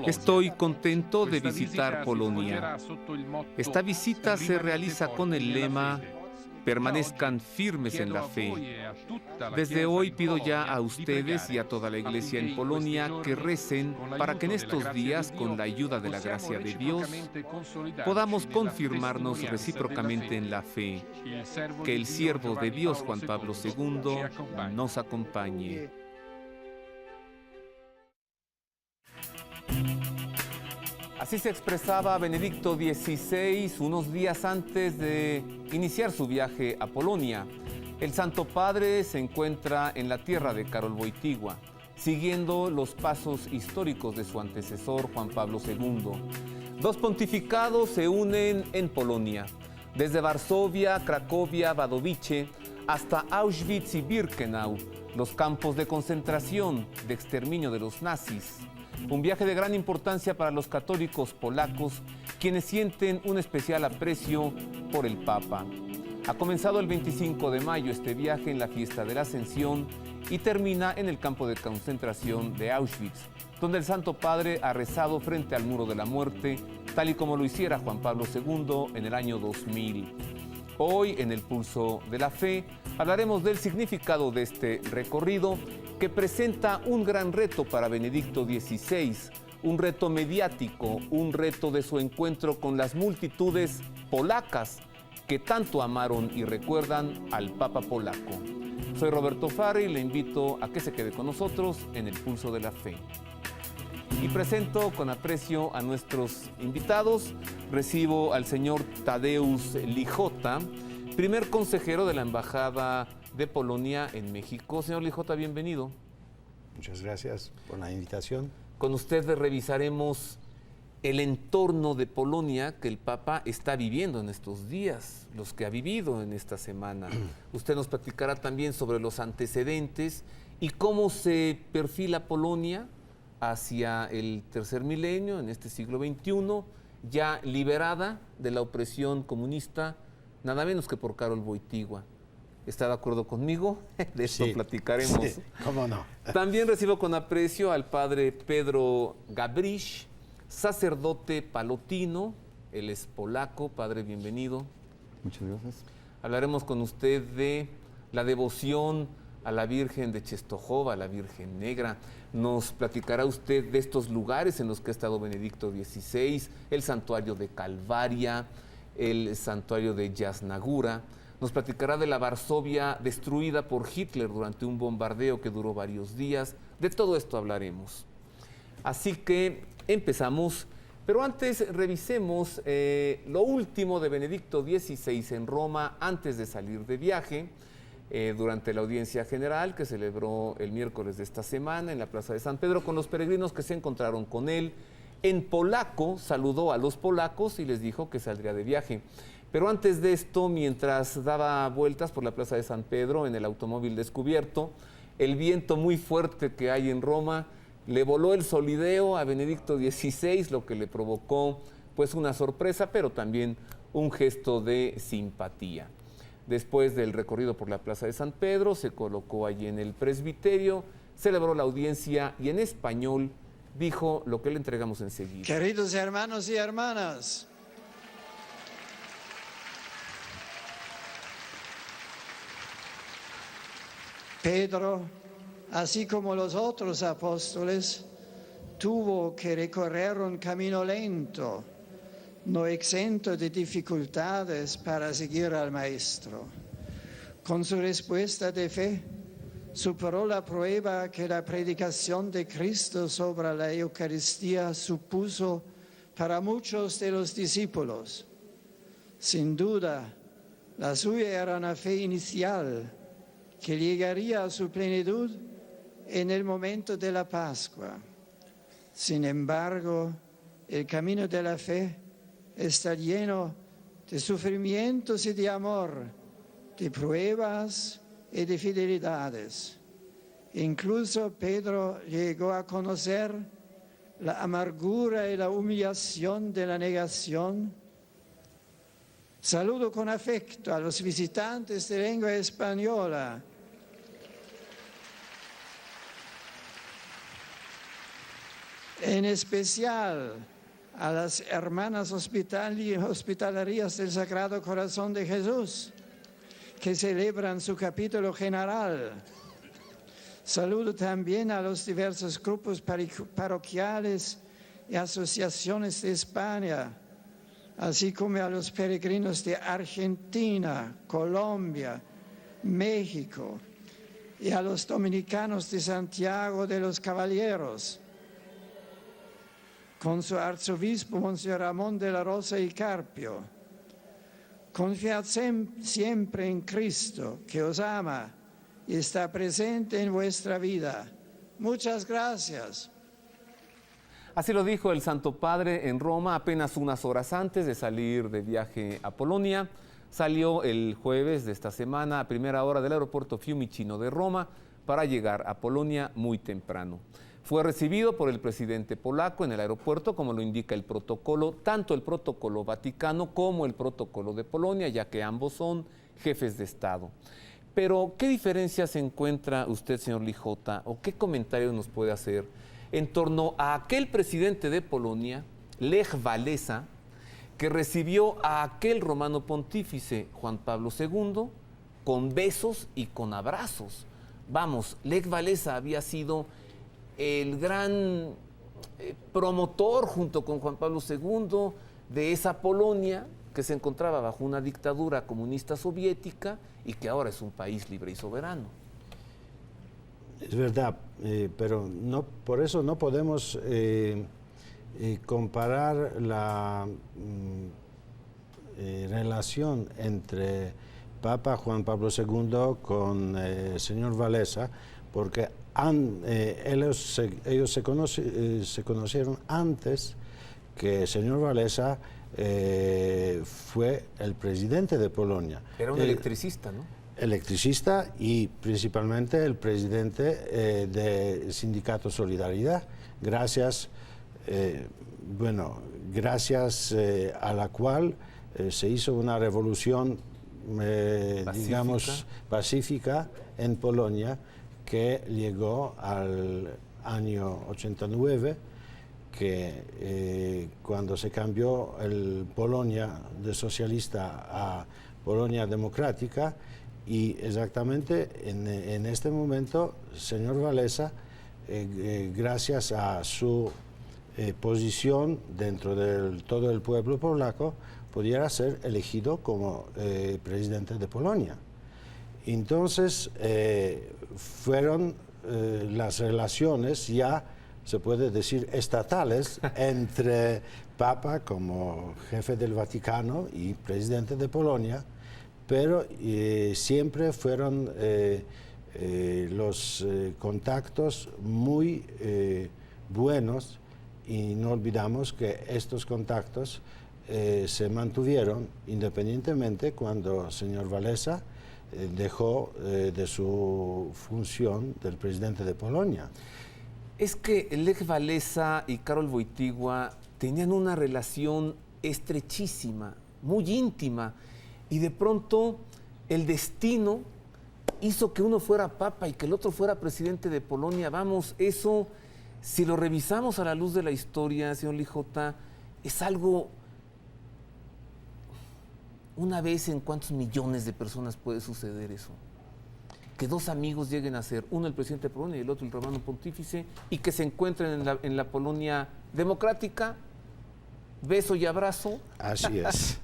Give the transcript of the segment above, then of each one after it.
Estoy contento de visitar Polonia. Esta visita se realiza con el lema "Permanezcan firmes en la fe". Desde hoy pido ya a ustedes y a toda la Iglesia en Polonia que recen para que en estos días, con la ayuda de la gracia de Dios, podamos confirmarnos recíprocamente en la fe. Que el siervo de Dios, Juan Pablo II, nos acompañe. Así se expresaba Benedicto XVI unos días antes de iniciar su viaje a Polonia. El Santo Padre se encuentra en la tierra de Karol Wojtyła, siguiendo los pasos históricos de su antecesor Juan Pablo II. Dos pontificados se unen en Polonia, desde Varsovia, Cracovia, Wadowice, hasta Auschwitz y Birkenau, los campos de concentración, de exterminio de los nazis. Un viaje de gran importancia para los católicos polacos, quienes sienten un especial aprecio por el Papa. Ha comenzado el 25 de mayo este viaje en la fiesta de la Ascensión y termina en el campo de concentración de Auschwitz, donde el Santo Padre ha rezado frente al muro de la muerte, tal y como lo hiciera Juan Pablo II en el año 2000. Hoy, en el Pulso de la Fe, hablaremos del significado de este recorrido que presenta un gran reto para Benedicto XVI, un reto mediático, un reto de su encuentro con las multitudes polacas que tanto amaron y recuerdan al Papa polaco. Soy Roberto Fari y le invito a que se quede con nosotros en el Pulso de la Fe. Y presento con aprecio a nuestros invitados. Recibo al señor Tadeusz Lichota, primer consejero de la Embajada de Polonia en México. Señor Lichota, bienvenido. Muchas gracias por la invitación. Con usted revisaremos el entorno de Polonia que el Papa está viviendo en estos días, los que ha vivido en esta semana. Usted nos platicará también sobre los antecedentes y cómo se perfila Polonia hacia el tercer milenio, en este siglo XXI, ya liberada de la opresión comunista, nada menos que por Karol Wojtyła. ¿Está de acuerdo conmigo? De esto sí, platicaremos. Sí, cómo no. También recibo con aprecio al padre Pedro Gabrish, sacerdote palotino. Él es polaco. Padre, bienvenido. Muchas gracias. Hablaremos con usted de la devoción a la Virgen de Czestochowa, a la Virgen Negra. Nos platicará usted de estos lugares en los que ha estado Benedicto XVI, el santuario de Calvaria, el santuario de Jasna-Góra. Nos platicará de la Varsovia destruida por Hitler durante un bombardeo que duró varios días. De todo esto hablaremos. Así que empezamos, pero antes revisemos lo último de Benedicto XVI en Roma antes de salir de viaje. Durante la audiencia general que celebró el miércoles de esta semana en la Plaza de San Pedro con los peregrinos que se encontraron con él. En polaco saludó a los polacos y les dijo que saldría de viaje. Pero antes de esto, mientras daba vueltas por la Plaza de San Pedro en el automóvil descubierto, el viento muy fuerte que hay en Roma le voló el solideo a Benedicto XVI, lo que le provocó pues una sorpresa, pero también un gesto de simpatía. Después del recorrido por la Plaza de San Pedro, se colocó allí en el presbiterio, celebró la audiencia y en español dijo lo que le entregamos enseguida. Queridos hermanos y hermanas, Pedro, así como los otros apóstoles, tuvo que recorrer un camino lento, no exento de dificultades para seguir al Maestro. Con su respuesta de fe, superó la prueba que la predicación de Cristo sobre la Eucaristía supuso para muchos de los discípulos. Sin duda, la suya era una fe inicial que llegaría a su plenitud en el momento de la Pascua. Sin embargo, el camino de la fe está lleno de sufrimientos y de amor, de pruebas y de fidelidades. Incluso Pedro llegó a conocer la amargura y la humillación de la negación. Saludo con afecto a los visitantes de lengua española. en especial a las hermanas hospitalarias del Sagrado Corazón de Jesús, que celebran su capítulo general. Saludo también a los diversos grupos parroquiales y asociaciones de España, así como a los peregrinos de Argentina, Colombia, México y a los dominicanos de Santiago de los Caballeros, con su arzobispo, Monseñor Ramón de la Rosa y Carpio. Confiad siempre en Cristo, que os ama y está presente en vuestra vida. Muchas gracias. Así lo dijo el Santo Padre en Roma apenas unas horas antes de salir de viaje a Polonia. Salió el jueves de esta semana a primera hora del aeropuerto Fiumicino de Roma para llegar a Polonia muy temprano. Fue recibido por el presidente polaco en el aeropuerto, como lo indica el protocolo, tanto el protocolo vaticano como el protocolo de Polonia, ya que ambos son jefes de Estado. Pero, ¿qué diferencias encuentra usted, señor Lijota, o qué comentarios nos puede hacer en torno a aquel presidente de Polonia, Lech Wałęsa, que recibió a aquel romano pontífice, Juan Pablo II, con besos y con abrazos? Vamos, Lech Wałęsa había sido el gran promotor, junto con Juan Pablo II, de esa Polonia que se encontraba bajo una dictadura comunista soviética y que ahora es un país libre y soberano. Es verdad, pero no, por eso no podemos comparar la relación entre Papa Juan Pablo II con el señor Wałęsa, porque ellos se conocieron antes que el señor Wałęsa fue el presidente de Polonia. Era un electricista, ¿no? Electricista y principalmente el presidente del sindicato Solidaridad, gracias a la cual se hizo una revolución, digamos, pacífica en Polonia, que llegó al año 89, que cuando se cambió el Polonia de socialista a Polonia democrática, y exactamente en este momento, señor Wałęsa, gracias a su posición dentro de todo el pueblo polaco, pudiera ser elegido como presidente de Polonia. Entonces, fueron las relaciones ya, se puede decir, estatales entre Papa como jefe del Vaticano y presidente de Polonia, pero siempre fueron los contactos muy buenos, y no olvidamos que estos contactos se mantuvieron independientemente cuando el señor Wałęsa dejó de su función del presidente de Polonia. Es que Lech Wałęsa y Karol Wojtyła tenían una relación estrechísima, muy íntima, y de pronto el destino hizo que uno fuera papa y que el otro fuera presidente de Polonia. Vamos, eso, si lo revisamos a la luz de la historia, señor Lijota, es algo, una vez en cuántos millones de personas puede suceder eso. Que dos amigos lleguen a ser, uno el presidente de Polonia y el otro el romano pontífice, y que se encuentren en la Polonia democrática, beso y abrazo. Así es.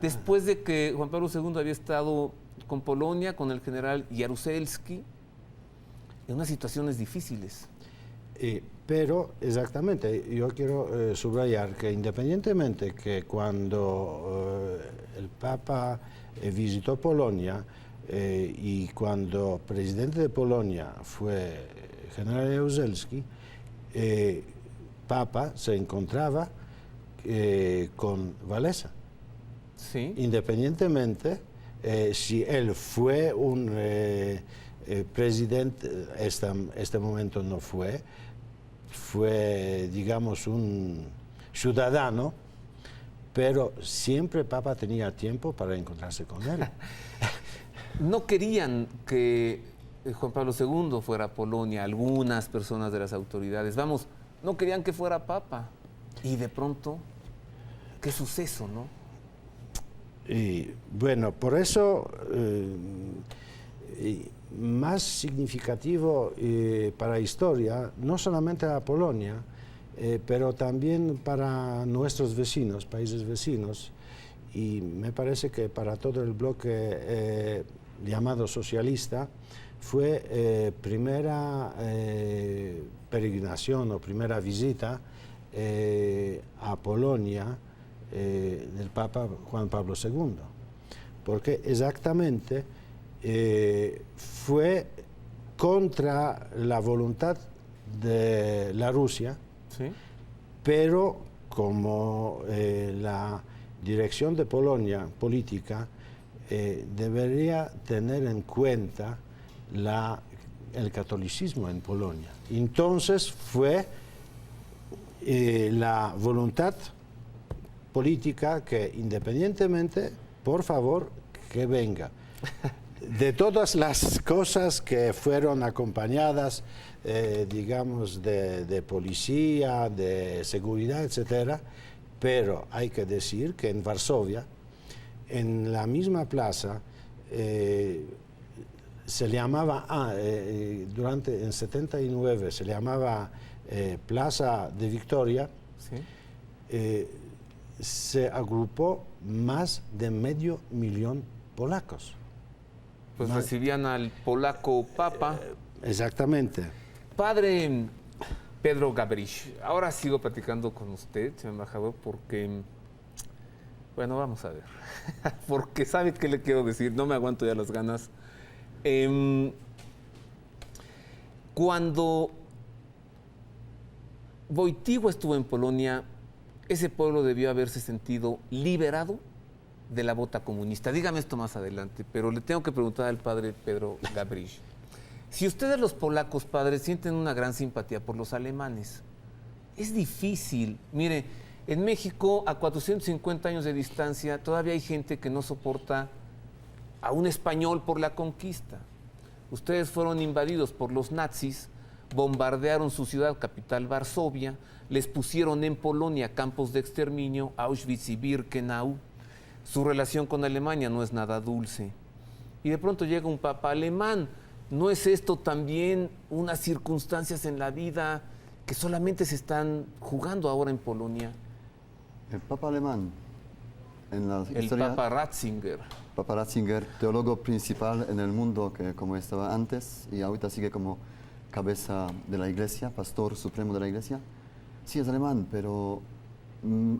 Después de que Juan Pablo II había estado con Polonia, con el general Jaruzelski, en unas situaciones difíciles. Pero, exactamente, yo quiero subrayar que independientemente que cuando el Papa visitó Polonia y cuando presidente de Polonia fue general Jaruzelski, Papa se encontraba con Wałęsa. Sí. Independientemente si él fue un presidente, este momento no fue, digamos, un ciudadano, pero siempre Papa tenía tiempo para encontrarse con él. No querían que Juan Pablo II fuera a Polonia, algunas personas de las autoridades. Vamos, no querían que fuera papa. Y de pronto, qué suceso, ¿no? Y bueno, por eso más significativo para la historia, no solamente a Polonia, pero también para nuestros vecinos, países vecinos, y me parece que para todo el bloque llamado socialista, fue primera peregrinación o primera visita a Polonia del Papa Juan Pablo II, porque exactamente fue contra la voluntad de la Rusia, ¿Sí? pero como la dirección de Polonia política debería tener en cuenta el catolicismo en Polonia. Entonces fue la voluntad política que independientemente, por favor, que venga. De todas las cosas que fueron acompañadas, digamos, de policía, de seguridad, etcétera, pero hay que decir que en Varsovia, en la misma plaza, se llamaba, en 79 se llamaba Plaza de Victoria, ¿Sí? Se agrupó más de 500.000 polacos. Pues recibían al polaco papa. Exactamente. Padre Pedro Gabrich, ahora sigo platicando con usted, señor embajador, porque, bueno, vamos a ver, porque sabe qué le quiero decir, no me aguanto ya las ganas. Cuando Wojtyła estuvo en Polonia, ese pueblo debió haberse sentido liberado de la bota comunista. Dígame esto más adelante, pero le tengo que preguntar al padre Pedro Gabrich. Si ustedes los polacos, padres, sienten una gran simpatía por los alemanes, es difícil. Mire, en México, a 450 años de distancia, todavía hay gente que no soporta a un español por la conquista. Ustedes fueron invadidos por los nazis, bombardearon su ciudad capital, Varsovia, les pusieron en Polonia campos de exterminio, Auschwitz y Birkenau. Su relación con Alemania no es nada dulce. Y de pronto llega un papa alemán. ¿No es esto también unas circunstancias en la vida que solamente se están jugando ahora en Polonia? El Papa alemán, en la El historia, Papa Ratzinger. Papa Ratzinger, teólogo principal en el mundo, que como estaba antes y ahorita sigue como cabeza de la iglesia, pastor supremo de la iglesia. Sí, es alemán, pero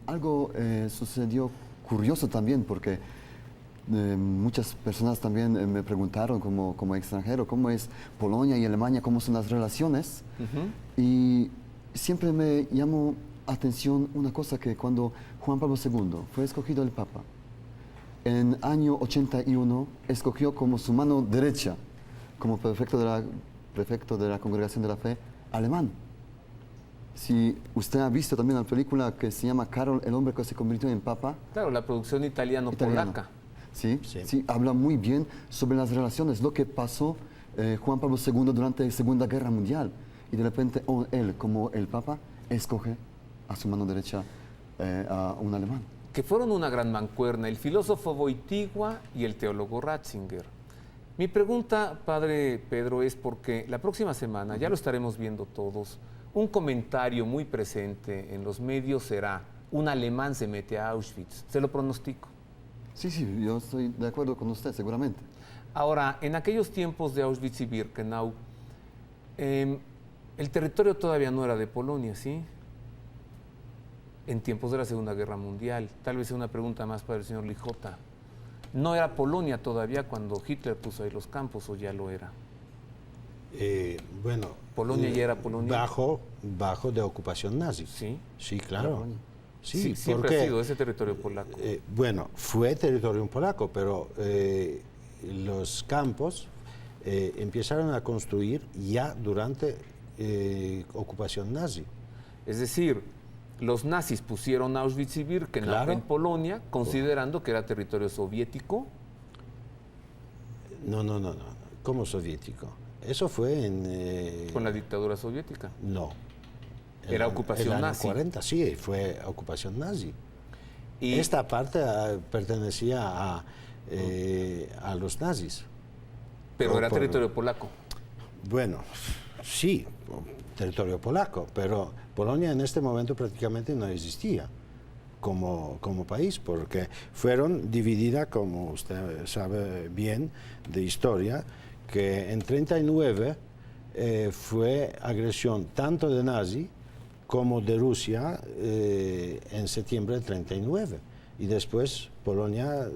algo sucedió curioso también, porque muchas personas también me preguntaron como extranjero cómo es Polonia y Alemania, cómo son las relaciones. Y siempre me llamó atención una cosa, que cuando Juan Pablo II fue escogido el Papa, en año 81 escogió como su mano derecha, como prefecto de la Congregación de la Fe, alemán. Si usted ha visto también la película que se llama Carol, el hombre que se convirtió en Papa. Claro, la producción italiano-polaca. Sí, habla muy bien sobre las relaciones, lo que pasó Juan Pablo II durante la Segunda Guerra Mundial. Y de repente él, como el Papa, escoge a su mano derecha a un alemán. Que fueron una gran mancuerna, el filósofo Wojtyła y el teólogo Ratzinger. Mi pregunta, padre Pedro, es porque la próxima semana, ya lo estaremos viendo todos, un comentario muy presente en los medios será: un alemán se mete a Auschwitz. ¿Se lo pronostico? Sí, yo estoy de acuerdo con usted, seguramente. Ahora, en aquellos tiempos de Auschwitz y Birkenau, el territorio todavía no era de Polonia, ¿sí? En tiempos de la Segunda Guerra Mundial. Tal vez sea una pregunta más para el señor Lijota. ¿No era Polonia todavía cuando Hitler puso ahí los campos, o ya lo era? Bueno, ¿Polonia ya era Polonia? Bajo de ocupación nazi. Sí. Sí, claro. Sí, siempre ha sido ese territorio polaco. Bueno, fue territorio polaco, pero los campos empezaron a construir ya durante ocupación nazi. Es decir, los nazis pusieron Auschwitz y Birkenau en Polonia, considerando que era territorio soviético. No. ¿Cómo soviético? Eso fue en... Con la dictadura soviética. No. Era ocupación el año nazi. 40, sí, fue ocupación nazi. Y Esta parte pertenecía a los nazis. pero era por- territorio polaco. Bueno, sí, territorio polaco, pero Polonia en este momento prácticamente no existía como país, porque fueron divididas, como usted sabe bien de historia, que en 39 fue agresión tanto de nazi como de Rusia en septiembre del 39. Y después Polonia,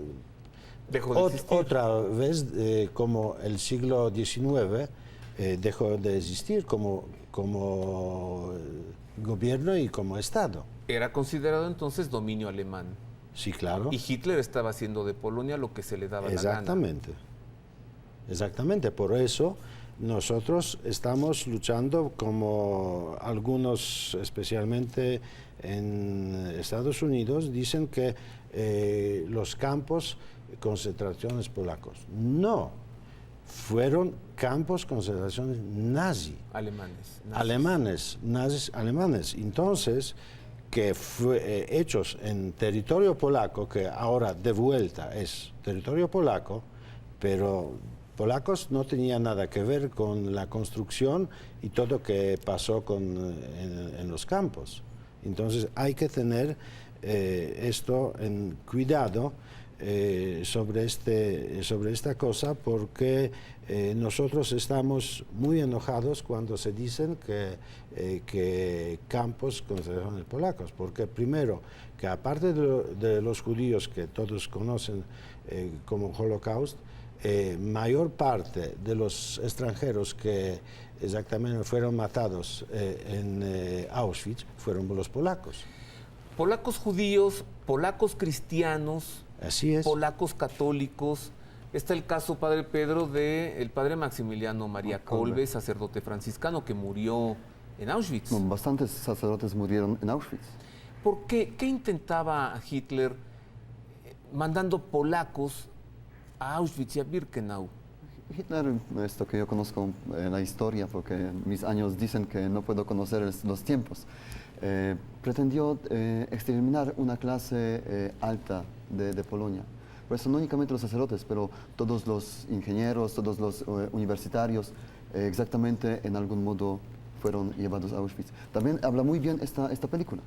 Dejó de existir. otra vez, como el siglo XIX, dejó de existir como gobierno y como Estado. Era considerado entonces dominio alemán. Sí, claro. Y Hitler estaba haciendo de Polonia lo que se le daba la gana. Exactamente. Exactamente. Por eso nosotros estamos luchando, como algunos, especialmente en Estados Unidos, dicen que los campos concentraciones polacos. No, fueron campos concentraciones nazi. Alemanes. nazis. Alemanes, nazis alemanes. Entonces, que fue hechos en territorio polaco, que ahora de vuelta es territorio polaco, pero polacos no tenían nada que ver con la construcción y todo lo que pasó en los campos. Entonces hay que tener esto en cuidado sobre esta cosa, porque nosotros estamos muy enojados cuando se dicen que campos concentraciones polacos, porque primero, que aparte de los judíos que todos conocen como Holocaust, mayor parte de los extranjeros que exactamente fueron matados en Auschwitz fueron los polacos. Polacos judíos, polacos cristianos, Así es. polacos católicos. Está el caso, Padre Pedro, del padre Maximiliano María Kolbe, sacerdote franciscano que murió en Auschwitz. No, bastantes sacerdotes murieron en Auschwitz. ¿Por qué? ¿Qué intentaba Hitler mandando polacos a Auschwitz y a Birkenau? Hitler, esto que yo conozco la historia, porque mis años dicen que no puedo conocer los tiempos, pretendió exterminar una clase alta de Polonia. Por eso no únicamente los sacerdotes, pero todos los ingenieros, todos los universitarios, exactamente en algún modo fueron llevados a Auschwitz. También habla muy bien esta película.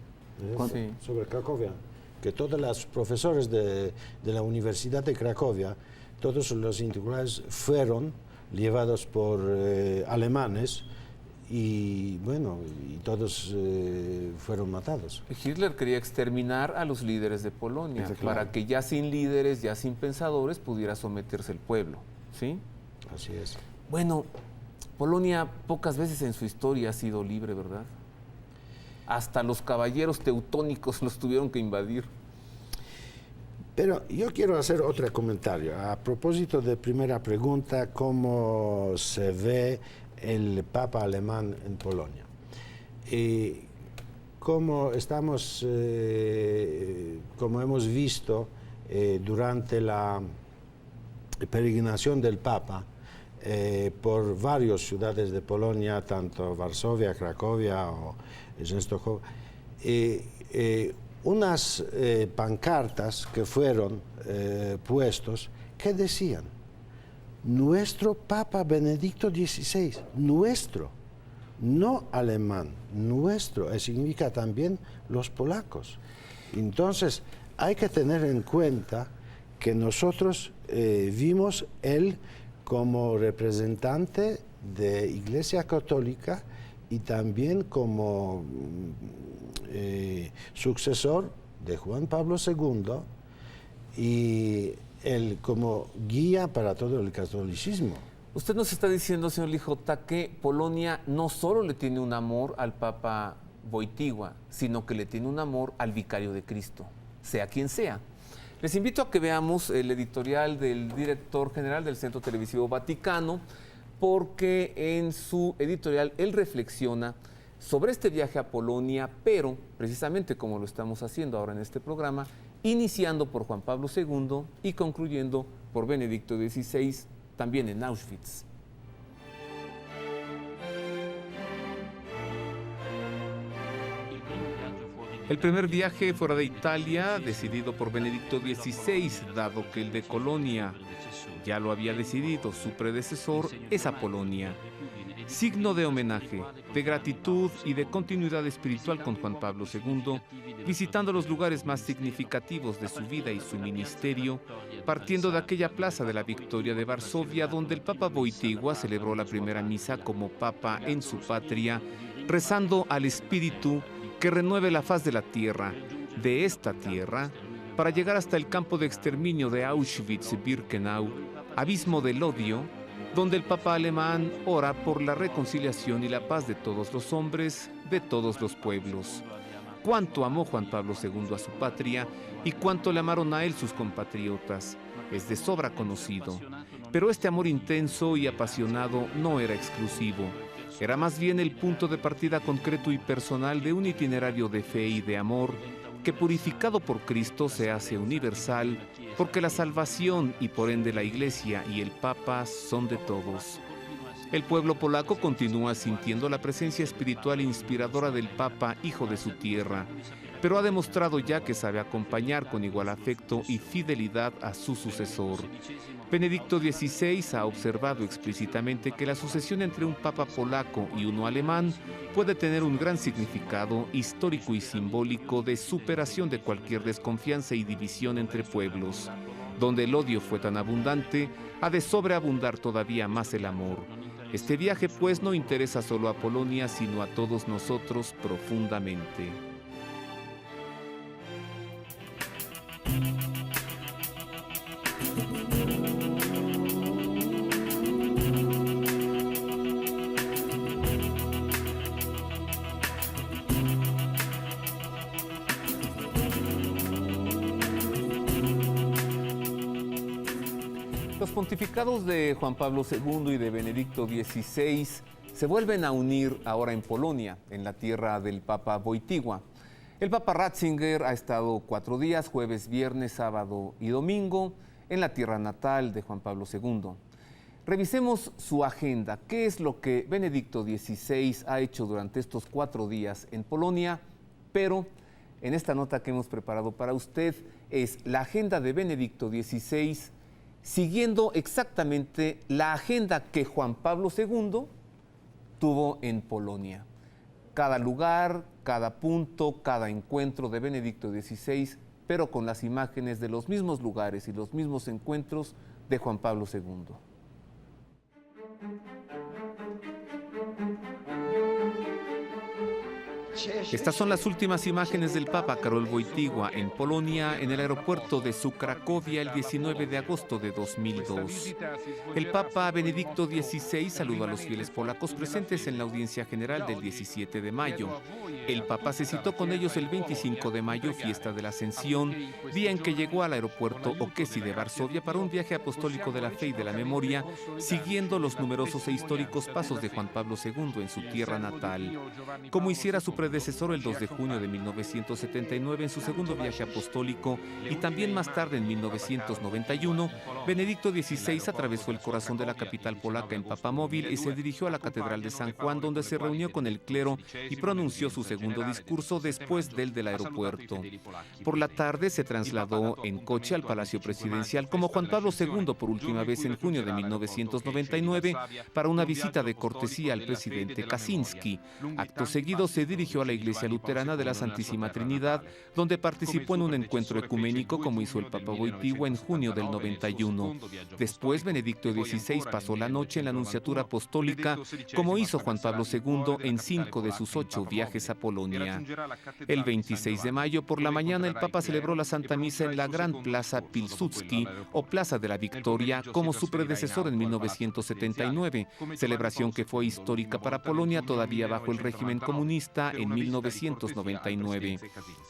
Sí. Sobre Cracovia, que todos los profesores de la Universidad de Cracovia, todos los intelectuales fueron llevados por alemanes y bueno, y todos fueron matados. Hitler quería exterminar a los líderes de Polonia Claro. para que ya sin líderes, ya sin pensadores, pudiera someterse el pueblo, ¿sí? Así es. Bueno, Polonia pocas veces en su historia ha sido libre, ¿verdad? Hasta los caballeros teutónicos los tuvieron que invadir. Pero yo quiero hacer otro comentario. A propósito de primera pregunta, ¿cómo se ve el Papa alemán en Polonia? Y como hemos visto durante la peregrinación del Papa por varias ciudades de Polonia, tanto Varsovia, Cracovia o Częstochowa, unas pancartas que fueron puestos que decían: nuestro Papa Benedicto XVI, nuestro, no alemán, nuestro, significa también los polacos. Entonces hay que tener en cuenta que nosotros vimos él como representante de Iglesia Católica y también como sucesor de Juan Pablo II y él como guía para todo el catolicismo. Usted nos está diciendo, señor Lijota, que Polonia no solo le tiene un amor al Papa Wojtyła, sino que le tiene un amor al Vicario de Cristo, sea quien sea. Les invito a que veamos el editorial del director general del Centro Televisivo Vaticano, porque en su editorial él reflexiona sobre este viaje a Polonia, pero precisamente como lo estamos haciendo ahora en este programa, iniciando por Juan Pablo II y concluyendo por Benedicto XVI, también en Auschwitz. El primer viaje fuera de Italia, decidido por Benedicto XVI, dado que el de Colonia ya lo había decidido su predecesor, es a Polonia. Signo de homenaje, de gratitud y de continuidad espiritual con Juan Pablo II, visitando los lugares más significativos de su vida y su ministerio, partiendo de aquella plaza de la Victoria de Varsovia, donde el Papa Wojtyła celebró la primera misa como Papa en su patria, rezando al Espíritu que renueve la faz de la tierra, de esta tierra, para llegar hasta el campo de exterminio de Auschwitz-Birkenau, abismo del odio, donde el Papa alemán ora por la reconciliación y la paz de todos los hombres, de todos los pueblos. Cuánto amó Juan Pablo II a su patria y cuánto le amaron a él sus compatriotas, es de sobra conocido. Pero este amor intenso y apasionado no era exclusivo. Era más bien el punto de partida concreto y personal de un itinerario de fe y de amor que, purificado por Cristo, se hace universal, porque la salvación y por ende la Iglesia y el Papa son de todos. El pueblo polaco continúa sintiendo la presencia espiritual e inspiradora del Papa, hijo de su tierra, pero ha demostrado ya que sabe acompañar con igual afecto y fidelidad a su sucesor. Benedicto XVI ha observado explícitamente que la sucesión entre un papa polaco y uno alemán puede tener un gran significado histórico y simbólico de superación de cualquier desconfianza y división entre pueblos. Donde el odio fue tan abundante, ha de sobreabundar todavía más el amor. Este viaje, pues, no interesa solo a Polonia, sino a todos nosotros profundamente. Los pontificados de Juan Pablo II y de Benedicto XVI se vuelven a unir ahora en Polonia, en la tierra del Papa Wojtyła. El Papa Ratzinger ha estado 4 días, jueves, viernes, sábado y domingo, en la tierra natal de Juan Pablo II. Revisemos su agenda. ¿Qué es lo que Benedicto XVI ha hecho durante estos 4 días en Polonia? Pero en esta nota que hemos preparado para usted es la agenda de Benedicto XVI, siguiendo exactamente la agenda que Juan Pablo II tuvo en Polonia. Cada lugar, cada punto, cada encuentro de Benedicto XVI, pero con las imágenes de los mismos lugares y los mismos encuentros de Juan Pablo II. Estas son las últimas imágenes del Papa Karol Wojtyła en Polonia, en el aeropuerto de Cracovia, el 19 de agosto de 2002. El Papa Benedicto XVI saludó a los fieles polacos presentes en la audiencia general del 17 de mayo. El Papa se citó con ellos el 25 de mayo, fiesta de la Ascensión, día en que llegó al aeropuerto Okęcie de Varsovia para un viaje apostólico de la fe y de la memoria, siguiendo los numerosos e históricos pasos de Juan Pablo II en su tierra natal. Como hiciera su predecesor el 2 de junio de 1979 en su segundo viaje apostólico y también más tarde en 1991, Benedicto XVI atravesó el corazón de la capital polaca en Papamóvil y se dirigió a la Catedral de San Juan, donde se reunió con el clero y pronunció su segundo discurso después del aeropuerto. Por la tarde se trasladó en coche al Palacio Presidencial como Juan Pablo II por última vez en junio de 1999 para una visita de cortesía al presidente Kaczynski. Acto seguido se dirigió a la Iglesia Luterana de la Santísima Trinidad, donde participó en un encuentro ecuménico como hizo el Papa Wojtyła en junio del 91. Después, Benedicto XVI pasó la noche en la Nunciatura Apostólica, como hizo Juan Pablo II en 5 de sus 8 viajes a Polonia. El 26 de mayo por la mañana el Papa celebró la Santa Misa en la Gran Plaza Pilsudski o Plaza de la Victoria, como su predecesor en 1979, celebración que fue histórica para Polonia todavía bajo el régimen comunista en 1999.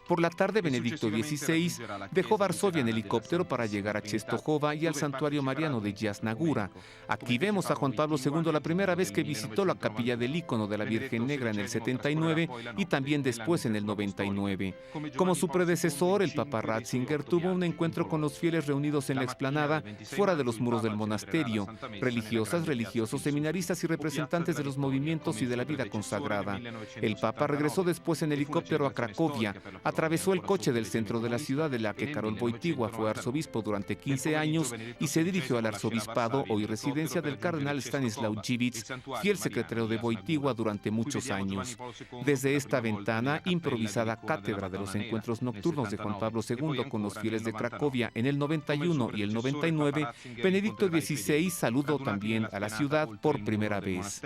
Por la tarde, Benedicto XVI dejó Varsovia en helicóptero para llegar a Częstochowa y al santuario mariano de Jasna-Góra. Aquí vemos a Juan Pablo II la primera vez que visitó la capilla del ícono de la Virgen Negra en el 79 y también después en el 99. Como su predecesor, el Papa Ratzinger tuvo un encuentro con los fieles reunidos en la explanada fuera de los muros del monasterio, religiosas, religiosos, seminaristas y representantes de los movimientos y de la vida consagrada. El Papa regresó después en helicóptero a Cracovia, atravesó el coche del centro de la ciudad de la que Karol Wojtyła fue arzobispo durante 15 años y se dirigió al arzobispado, hoy residencia del cardenal Stanislaw Dziwisz, fiel secretario de Wojtyła durante muchos años. Desde esta ventana, improvisada cátedra de los encuentros nocturnos de Juan Pablo II con los fieles de Cracovia en el 91 y el 99, Benedicto XVI saludó también a la ciudad por primera vez.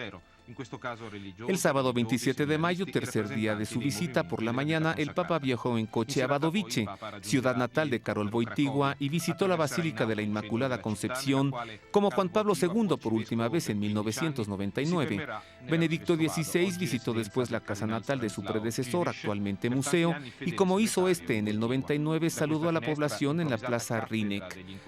El sábado 27 de mayo, tercer día de su visita, por la mañana, el Papa viajó en coche a Wadowice, ciudad natal de Karol Wojtyła, y visitó la Basílica de la Inmaculada Concepción, como Juan Pablo II por última vez en 1999. Benedicto XVI visitó después la casa natal de su predecesor, actualmente museo, y como hizo este en el 99, saludó a la población en la Plaza Rínek.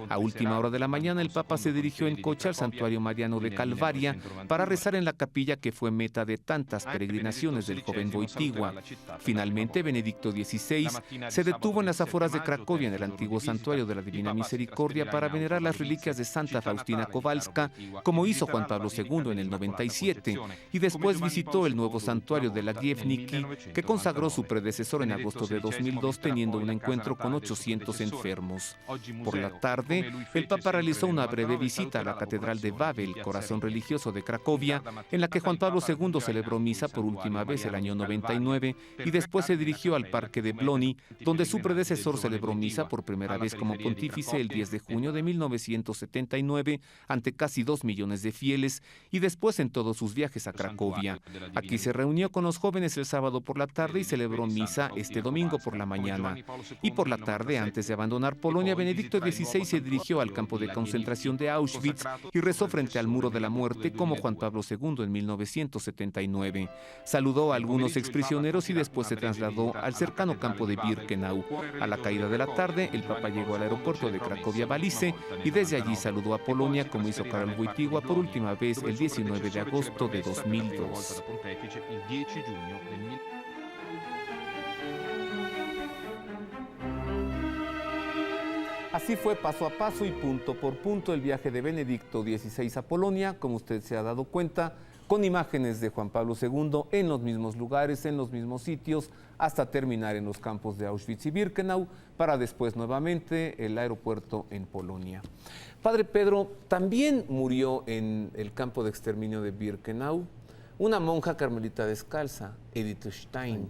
A última hora de la mañana, el Papa se dirigió en coche al Santuario Mariano de Calvaria para rezar en la capilla que fue meta de tantas peregrinaciones del joven Wojtyła. Finalmente, Benedicto XVI se detuvo en las afueras de Cracovia, en el antiguo santuario de la Divina Misericordia, para venerar las reliquias de Santa Faustina Kowalska, como hizo Juan Pablo II en el 97, y después visitó el nuevo santuario de la Gievniki, que consagró su predecesor en agosto de 2002, teniendo un encuentro con 800 enfermos. Por la tarde, el Papa realizó una breve visita a la Catedral de Wawel, corazón religioso de Cracovia, en la que Juan Pablo II celebró misa por última vez el año 99 y después se dirigió al Parque de Bloni, donde su predecesor celebró misa por primera vez como pontífice el 10 de junio de 1979 ante casi 2 millones de fieles y después en todos sus viajes a Cracovia. Aquí se reunió con los jóvenes el sábado por la tarde y celebró misa este domingo por la mañana. Y por la tarde, antes de abandonar Polonia, Benedicto XVI se dirigió al campo de concentración de Auschwitz y rezó frente al Muro de la Muerte como Juan Pablo II en 1979. Saludó a algunos exprisioneros y después se trasladó al cercano campo de Birkenau. A la caída de la tarde, el Papa llegó al aeropuerto de Cracovia-Balice y desde allí saludó a Polonia, como hizo Karol Wojtyła por última vez el 19 de agosto de 2002. Así fue paso a paso y punto por punto el viaje de Benedicto XVI a Polonia, como usted se ha dado cuenta, con imágenes de Juan Pablo II en los mismos lugares, en los mismos sitios, hasta terminar en los campos de Auschwitz y Birkenau, para después nuevamente el aeropuerto en Polonia. Padre Pedro, también murió en el campo de exterminio de Birkenau una monja carmelita descalza, Edith Stein.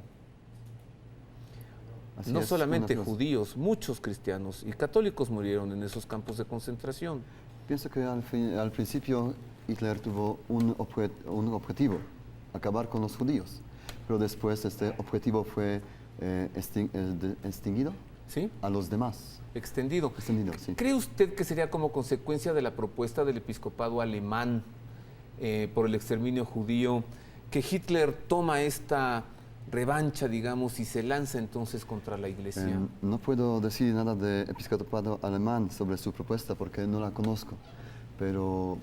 Así No es, solamente una de las- judíos, muchos cristianos y católicos murieron en esos campos de concentración. Pienso que al principio Hitler tuvo un objetivo, acabar con los judíos, pero después este objetivo fue extinguido ¿Sí? a los demás. Extendido. Extendido, sí. ¿Cree usted que sería como consecuencia de la propuesta del episcopado alemán por el exterminio judío que Hitler toma esta revancha, digamos, y se lanza entonces contra la iglesia? No puedo decir nada del episcopado alemán sobre su propuesta porque no la conozco, pero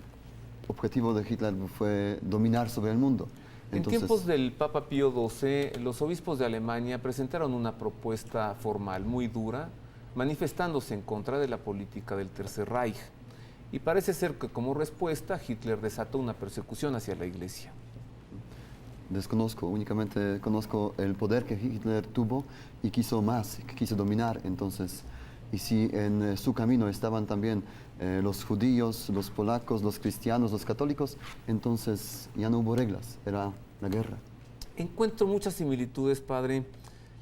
el objetivo de Hitler fue dominar sobre el mundo. En tiempos del Papa Pío XII, los obispos de Alemania presentaron una propuesta formal muy dura, manifestándose en contra de la política del Tercer Reich. Y parece ser que como respuesta Hitler desató una persecución hacia la iglesia. Desconozco, únicamente conozco el poder que Hitler tuvo y quiso más, que quiso dominar. Entonces, y si en su camino estaban también los judíos, los polacos, los cristianos, los católicos, entonces ya no hubo reglas, era la guerra. Encuentro muchas similitudes, padre,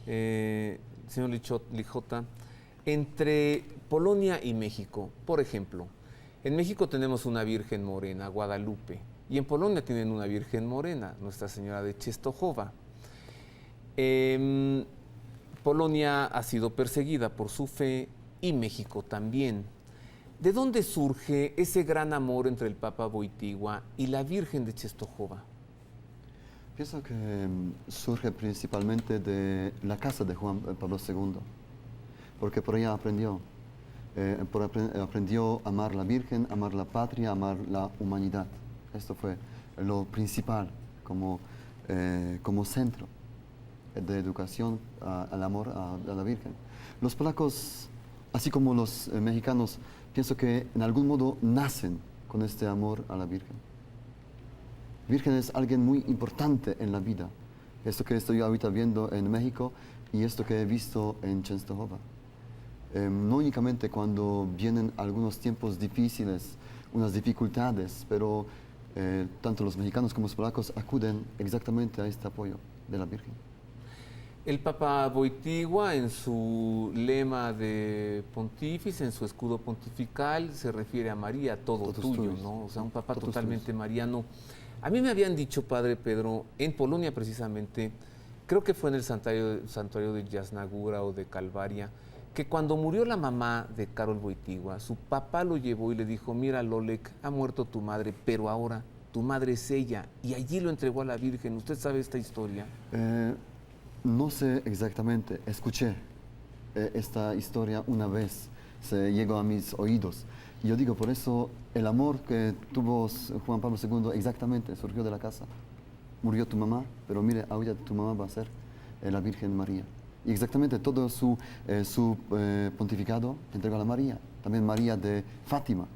señor Lijota, entre Polonia y México. Por ejemplo, en México tenemos una Virgen Morena, Guadalupe, y en Polonia tienen una Virgen Morena, Nuestra Señora de Czestochowa. Polonia ha sido perseguida por su fe y México también. ¿De dónde surge ese gran amor entre el Papa Wojtyła y la Virgen de Czestochowa? Pienso que surge principalmente de la casa de Juan Pablo II, porque por ella aprendió a amar la Virgen, amar la patria, amar la humanidad. Esto fue lo principal como centro de educación al amor a la Virgen. Los polacos, así como los mexicanos, pienso que en algún modo nacen con este amor a la Virgen. Virgen es alguien muy importante en la vida Esto que estoy ahorita viendo en México y esto que he visto en Częstochowa. No únicamente cuando vienen algunos tiempos difíciles, unas dificultades, pero tanto los mexicanos como los polacos acuden exactamente a este apoyo de la Virgen. El Papa Wojtyła, en su lema de pontífice, en su escudo pontifical, se refiere a María, todo Todos tuyo, tuyos. ¿no? O sea, un Papa Todos totalmente tuyos. mariano. A mí me habían dicho, Padre Pedro, en Polonia precisamente, creo que fue en el santuario de Jasnagura o de Calvaria, que cuando murió la mamá de Karol Wojtyła, su papá lo llevó y le dijo, mira, Lolek, ha muerto tu madre, pero ahora tu madre es ella. Y allí lo entregó a la Virgen. ¿Usted sabe esta historia? No sé exactamente, escuché esta historia una vez, se llegó a mis oídos. Y yo digo, por eso el amor que tuvo Juan Pablo II exactamente surgió de la casa. Murió tu mamá, pero mire, ahorita tu mamá va a ser la Virgen María. Y exactamente todo su pontificado entregó a la María. También María de Fátima,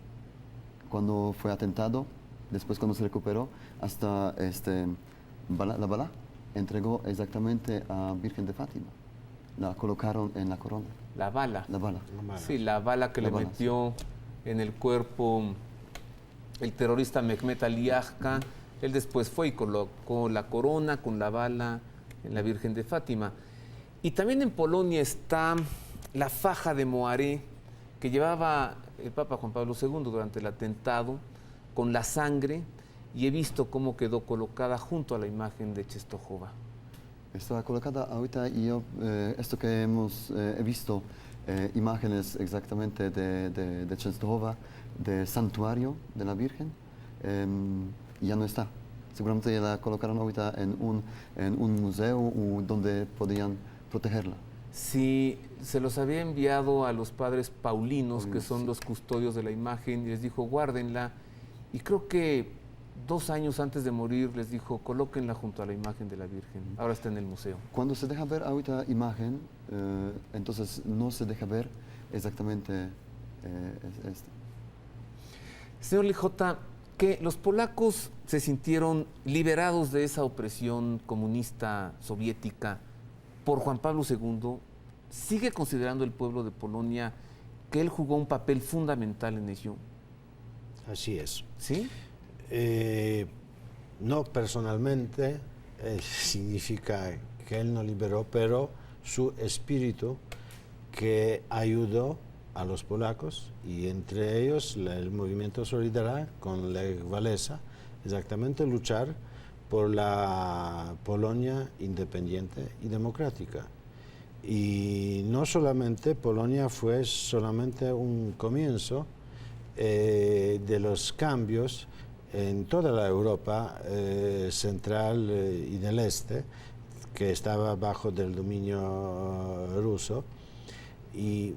cuando fue atentado, después cuando se recuperó, hasta la bala, entregó exactamente a Virgen de Fátima. La colocaron en la corona. La bala. La bala. Sí, la bala que La le bala, metió en el cuerpo el terrorista Mehmet Ali Agca. Él después fue y colocó la corona con la bala en la Virgen de Fátima. Y también en Polonia está la faja de Moaré que llevaba el Papa Juan Pablo II durante el atentado con la sangre, y he visto cómo quedó colocada junto a la imagen de Częstochowa. Está colocada ahorita y yo, esto que he visto, imágenes exactamente de Częstochowa, de santuario de la Virgen, ya no está. Seguramente ya la colocaron ahorita en un museo donde podían protegerla. Sí, se los había enviado a los padres paulinos, que son los custodios de la imagen, y les dijo, guárdenla. Y creo que 2 años antes de morir les dijo, colóquenla junto a la imagen de la Virgen. Ahora está en el museo. Cuando se deja ver ahorita imagen, entonces no se deja ver exactamente esto. Señor Lijota, que los polacos se sintieron liberados de esa opresión comunista soviética por Juan Pablo II. ¿Sigue considerando el pueblo de Polonia que él jugó un papel fundamental en ello? Así es. ¿Sí? No personalmente significa que él no liberó, pero su espíritu que ayudó a los polacos, y entre ellos el movimiento Solidaridad con Lech Walesa, exactamente luchar por la Polonia independiente y democrática. Y no solamente Polonia fue solamente un comienzo de los cambios en toda la Europa central y del este, que estaba bajo del dominio ruso, y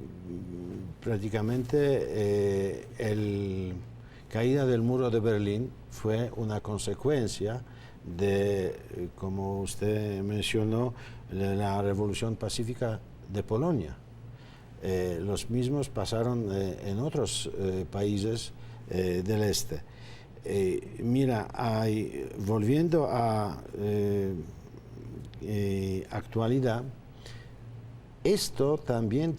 prácticamente la caída del muro de Berlín fue una consecuencia de, como usted mencionó, de la revolución pacífica de Polonia. Los mismos pasaron en otros países del este. Mira, volviendo a actualidad, esto también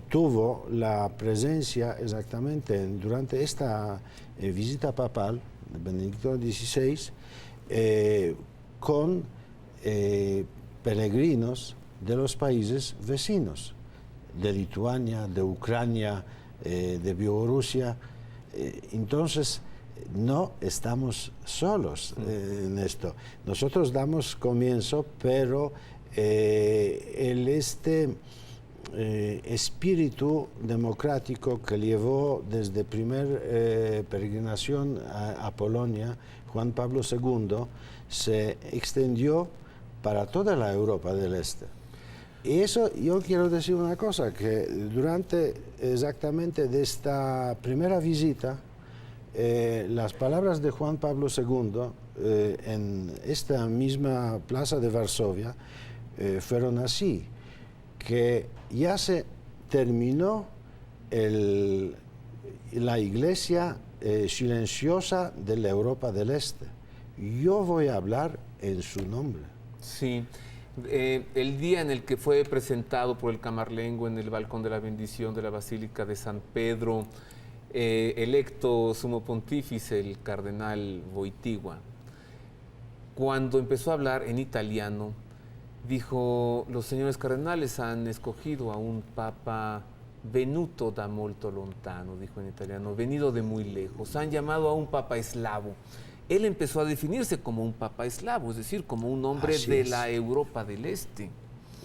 tuvo la presencia exactamente durante esta visita papal de Benedicto XVI con peregrinos de los países vecinos, de Lituania, de Ucrania, de Bielorrusia. Entonces, no estamos solos en esto. Nosotros damos comienzo, pero espíritu democrático que llevó desde primer peregrinación a Polonia, Juan Pablo II, se extendió para toda la Europa del Este. Y eso, yo quiero decir una cosa, que durante exactamente de esta primera visita, las palabras de Juan Pablo II en esta misma plaza de Varsovia fueron así, que ya se terminó la iglesia silenciosa de la Europa del Este, yo voy a hablar en su nombre. Sí. El día en el que fue presentado por el Camarlengo en el balcón de la bendición de la Basílica de San Pedro, electo sumo pontífice, el cardenal Wojtyła, cuando empezó a hablar en italiano, dijo: los señores cardenales han escogido a un papa venuto da molto lontano, dijo en italiano, venido de muy lejos, han llamado a un papa eslavo. Él empezó a definirse como un papa eslavo, es decir, como un hombre Así de es. la Europa del Este.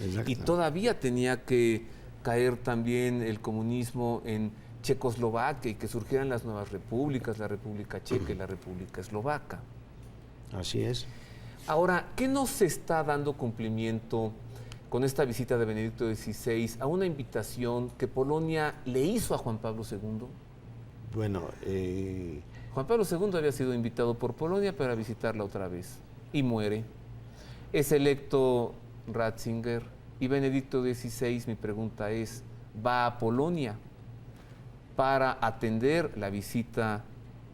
Exacto. Y todavía tenía que caer también el comunismo en Checoslovaquia y que surgieran las nuevas repúblicas, la República Checa y la República Eslovaca. Así es. Ahora, ¿qué no se está dando cumplimiento con esta visita de Benedicto XVI a una invitación que Polonia le hizo a Juan Pablo II? Bueno, Juan Pablo II había sido invitado por Polonia para visitarla otra vez y muere. Es electo Ratzinger y Benedicto XVI, mi pregunta es, ¿va a Polonia para atender la visita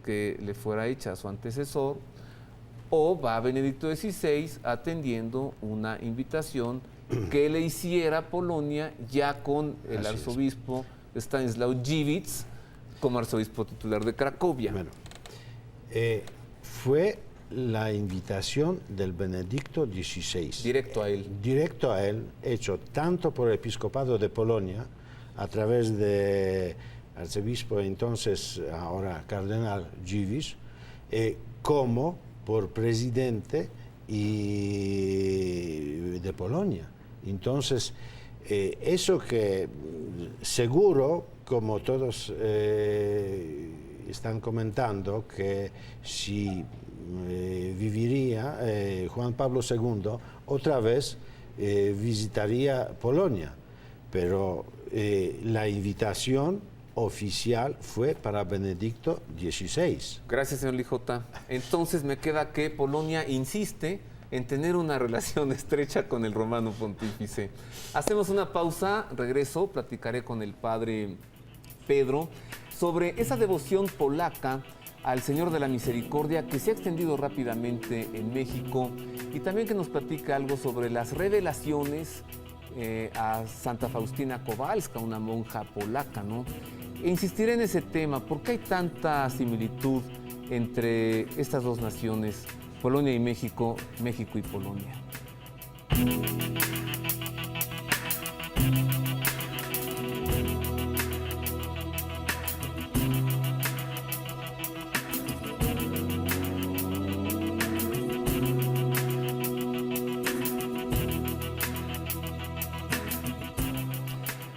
que le fuera hecha a su antecesor, o va Benedicto XVI atendiendo una invitación que le hiciera Polonia ya con el Así es. arzobispo Stanislaw Dziwisz como arzobispo titular de Cracovia? bueno, fue la invitación del Benedicto XVI. Directo a él. Directo a él, hecho tanto por el episcopado de Polonia, a través de arzobispo entonces, ahora cardenal Dziwisz, como por presidente de Polonia. Entonces, eso que seguro, como todos están comentando, que si viviría Juan Pablo II, otra vez visitaría Polonia, pero la invitación oficial fue para Benedicto XVI. Gracias, señor Lijota. Entonces me queda que Polonia insiste en tener una relación estrecha con el romano pontífice. Hacemos una pausa, regreso, platicaré con el padre Pedro sobre esa devoción polaca al Señor de la Misericordia que se ha extendido rápidamente en México, y también que nos platique algo sobre las revelaciones a Santa Faustina Kowalska, una monja polaca, ¿no? E insistiré en ese tema, ¿por qué hay tanta similitud entre estas dos naciones, Polonia y México, México y Polonia?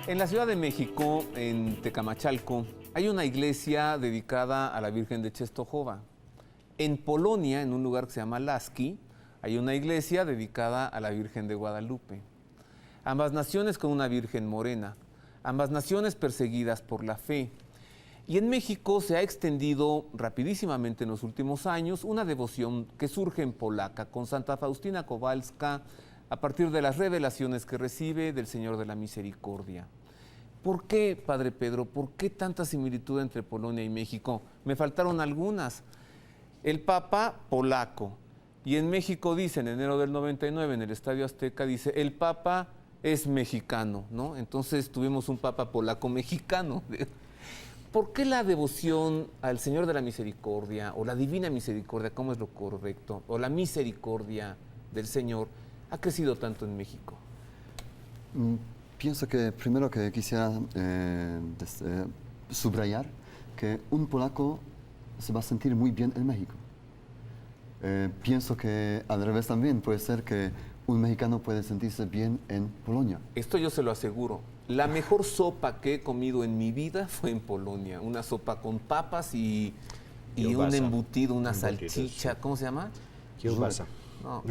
En la Ciudad de México, en Tecamachalco, hay una iglesia dedicada a la Virgen de Czestochowa. En Polonia, en un lugar que se llama Laski, hay una iglesia dedicada a la Virgen de Guadalupe. Ambas naciones con una Virgen morena, ambas naciones perseguidas por la fe. Y en México se ha extendido rapidísimamente en los últimos años una devoción que surge en polaca con Santa Faustina Kowalska a partir de las revelaciones que recibe del Señor de la Misericordia. ¿Por qué, Padre Pedro, por qué tanta similitud entre Polonia y México? Me faltaron algunas. El Papa polaco, y en México dice, en enero del 99, en el Estadio Azteca, dice, el Papa es mexicano, ¿no? Entonces tuvimos un Papa polaco-mexicano. ¿Por qué la devoción al Señor de la Misericordia, o la Divina Misericordia, cómo es lo correcto, o la misericordia del Señor, ha crecido tanto en México? Pienso que primero que quisiera subrayar que un polaco se va a sentir muy bien en México. Pienso que al revés también puede ser que un mexicano puede sentirse bien en Polonia. Esto yo se lo aseguro. La mejor sopa que he comido en mi vida fue en Polonia. Una sopa con papas y un Kiełbasa. embutido, una Embutido, salchicha. sí. ¿Cómo se llama? Kiełbasa. No.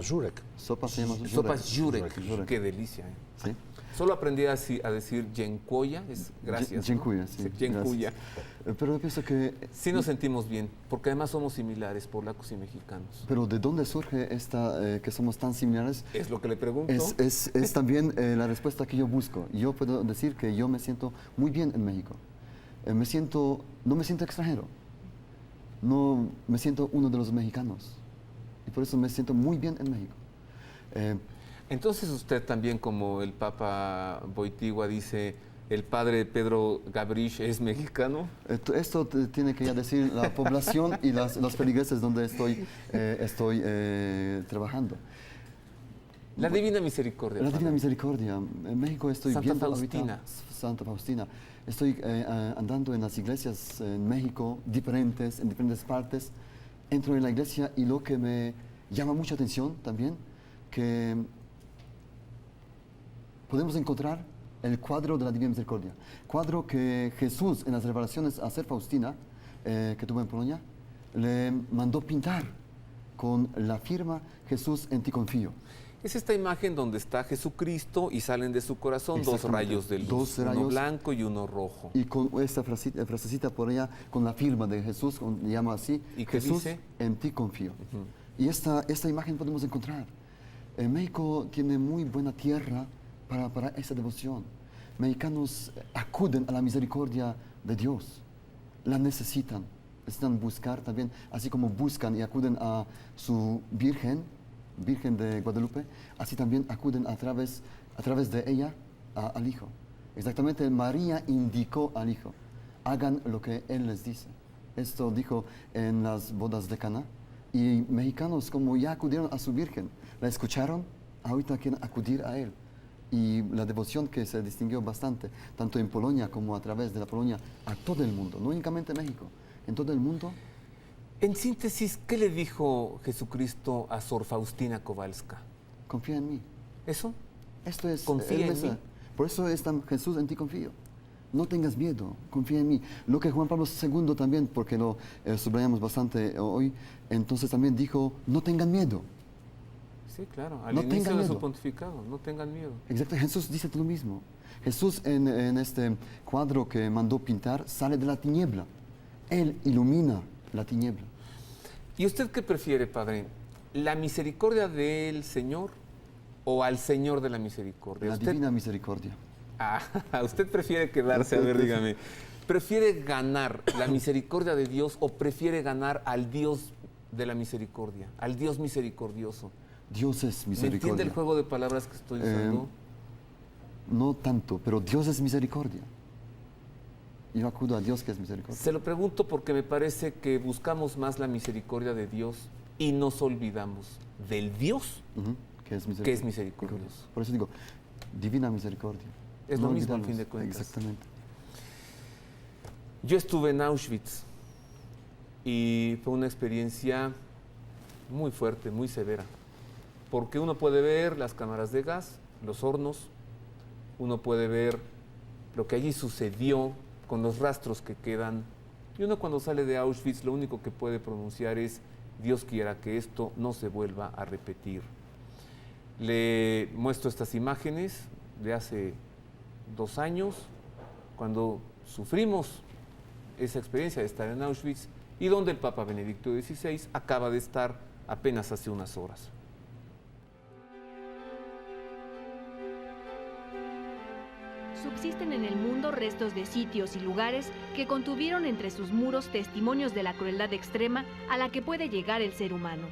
Żurek. Sopa se llama Sopas Jurek. Jurek. Qué delicia. ¿Sí? Solo aprendí a decir dziękuję, es gracias. Dziękuję, sí, Dziękuję. gracias. Pero yo pienso que... Sí nos sentimos bien, porque además somos similares, polacos y mexicanos. Pero ¿de dónde surge esta que somos tan similares? Es lo que le pregunto. Es también la respuesta que yo busco. Yo puedo decir que yo me siento muy bien en México. No me siento extranjero. No me siento uno de los mexicanos. Y por eso me siento muy bien en México. Entonces usted también, como el Papa Wojtyła dice, el padre Pedro Gabrish es mexicano. Esto tiene que ya decir la población y los feligreses donde estoy trabajando. La Divina Misericordia. La padre. Divina Misericordia. En México estoy Santa viendo Faustina. ahorita Santa Faustina. Estoy andando en las iglesias en México, en diferentes partes. Entro en la iglesia y lo que me llama mucha atención también, que podemos encontrar el cuadro de la Divina Misericordia. Cuadro que Jesús, en las revelaciones a Sor Faustina, que tuvo en Polonia, le mandó pintar con la firma Jesús, en ti confío. Es esta imagen donde está Jesucristo y salen de su corazón dos Exactamente. rayos de luz, Dos uno rayos. blanco y uno rojo. Y con esta frasecita por allá, con la firma de Jesús, llama así, ¿Y qué Jesús, dice? en ti confío. Y esta imagen podemos encontrar. México tiene muy buena tierra para esa devoción. Mexicanos acuden a la misericordia de Dios, la necesitan buscar también, así como buscan y acuden a su Virgen de Guadalupe, así también acuden a través de ella al Hijo. Exactamente, María indicó al Hijo, hagan lo que Él les dice. Esto dijo en las bodas de Caná, y mexicanos como ya acudieron a su Virgen, la escucharon, ahorita quieren acudir a Él. Y la devoción que se distinguió bastante, tanto en Polonia como a través de la Polonia, a todo el mundo, no únicamente México, en todo el mundo. En síntesis, ¿qué le dijo Jesucristo a Sor Faustina Kowalska? Confía en mí. ¿Eso? Esto es Confía el en mensaje. mí. Por eso es tan Jesús, en ti confío. No tengas miedo, confía en mí. Lo que Juan Pablo II también, porque lo subrayamos bastante hoy, entonces también dijo, no tengan miedo. Sí, claro, al No inicio tengan de su miedo. pontificado, no tengan miedo. Exacto, Jesús dice lo mismo. Jesús en este cuadro que mandó pintar sale de la tiniebla. Él ilumina la tiniebla. ¿Y usted qué prefiere, padre? ¿La misericordia del Señor o al Señor de la misericordia? La ¿Usted, divina misericordia. usted prefiere quedarse, a ver, dígame, ¿prefiere ganar la misericordia de Dios o prefiere ganar al Dios de la misericordia, al Dios misericordioso? Dios es ¿Me misericordia. entiende el juego de palabras que estoy usando? No tanto, pero Dios es misericordia. Yo acudo a Dios que es misericordia. Se lo pregunto porque me parece que buscamos más la misericordia de Dios y nos olvidamos del Dios Ujú, que es misericordioso. Por eso digo, divina misericordia. Es No lo mismo al olvidarnos. fin de cuentas. Exactamente. Yo estuve en Auschwitz y fue una experiencia muy fuerte, muy severa, porque uno puede ver las cámaras de gas, los hornos, uno puede ver lo que allí sucedió con los rastros que quedan, y uno cuando sale de Auschwitz lo único que puede pronunciar es Dios quiera que esto no se vuelva a repetir. Le muestro estas imágenes de hace 2 años, cuando sufrimos esa experiencia de estar en Auschwitz y donde el Papa Benedicto XVI acaba de estar apenas hace unas horas. Subsisten en el mundo restos de sitios y lugares que contuvieron entre sus muros testimonios de la crueldad extrema a la que puede llegar el ser humano.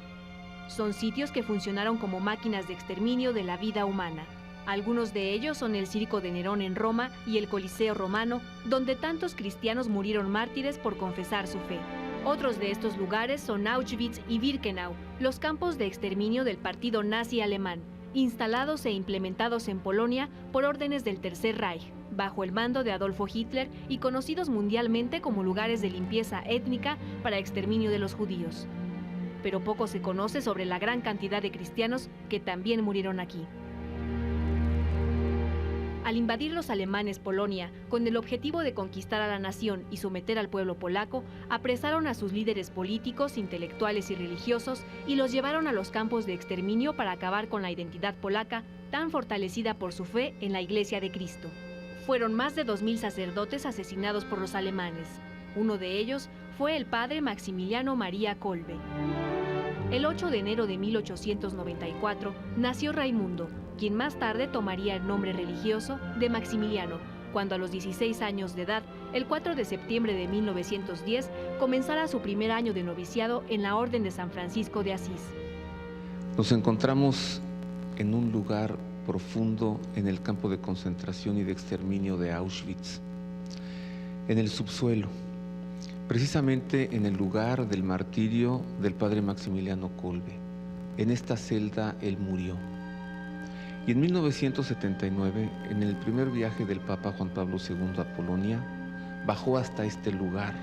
Son sitios que funcionaron como máquinas de exterminio de la vida humana. Algunos de ellos son el Circo de Nerón en Roma y el Coliseo romano, donde tantos cristianos murieron mártires por confesar su fe. Otros de estos lugares son Auschwitz y Birkenau, los campos de exterminio del partido nazi alemán, instalados e implementados en Polonia por órdenes del Tercer Reich, bajo el mando de Adolfo Hitler y conocidos mundialmente como lugares de limpieza étnica para exterminio de los judíos. Pero poco se conoce sobre la gran cantidad de cristianos que también murieron aquí. Al invadir los alemanes Polonia con el objetivo de conquistar a la nación y someter al pueblo polaco, apresaron a sus líderes políticos, intelectuales y religiosos y los llevaron a los campos de exterminio para acabar con la identidad polaca tan fortalecida por su fe en la Iglesia de Cristo. Fueron más de 2000 sacerdotes asesinados por los alemanes. Uno de ellos fue el padre Maximiliano María Kolbe. El 8 de enero de 1894 nació Raimundo, quien más tarde tomaría el nombre religioso de Maximiliano, cuando a los 16 años de edad, el 4 de septiembre de 1910, comenzara su primer año de noviciado en la Orden de San Francisco de Asís. Nos encontramos en un lugar profundo en el campo de concentración y de exterminio de Auschwitz, en el subsuelo, precisamente en el lugar del martirio del padre Maximiliano Kolbe. En esta celda él murió. Y en 1979, en el primer viaje del Papa Juan Pablo II a Polonia, bajó hasta este lugar,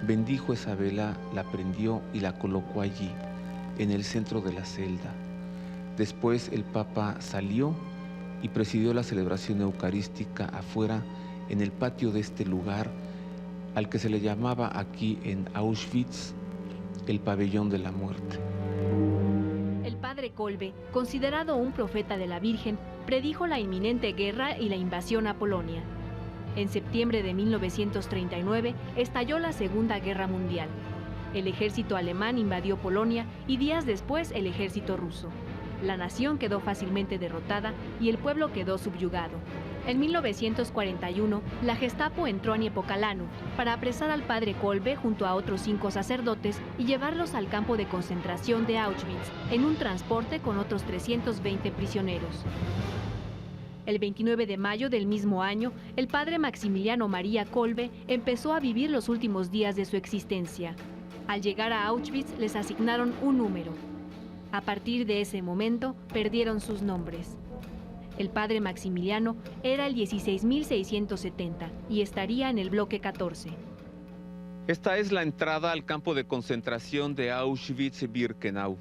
bendijo esa vela, la prendió y la colocó allí, en el centro de la celda. Después el Papa salió y presidió la celebración eucarística afuera, en el patio de este lugar, al que se le llamaba aquí en Auschwitz el pabellón de la muerte. El padre Kolbe, considerado un profeta de la Virgen, predijo la inminente guerra y la invasión a Polonia. En septiembre de 1939 estalló la Segunda Guerra Mundial. El ejército alemán invadió Polonia y días después el ejército ruso. La nación quedó fácilmente derrotada y el pueblo quedó subyugado. En 1941, la Gestapo entró a Niepokalanu para apresar al padre Kolbe junto a otros 5 sacerdotes y llevarlos al campo de concentración de Auschwitz en un transporte con otros 320 prisioneros. El 29 de mayo del mismo año, el padre Maximiliano María Kolbe empezó a vivir los últimos días de su existencia. Al llegar a Auschwitz les asignaron un número. A partir de ese momento perdieron sus nombres. El padre Maximiliano era el 16.670 y estaría en el bloque 14. Esta es la entrada al campo de concentración de Auschwitz-Birkenau.